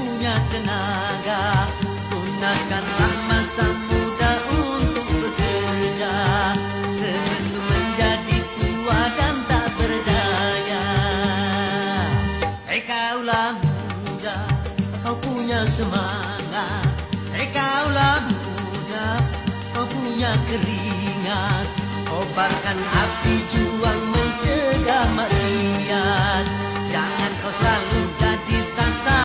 punya tenaga. Gunakanlah masa muda untuk bekerja sebelum menjadi tua dan tak berdaya. Hei kaulah muda, kau punya semangat. Hei kaulah muda, kau punya keringat. Kobarkan api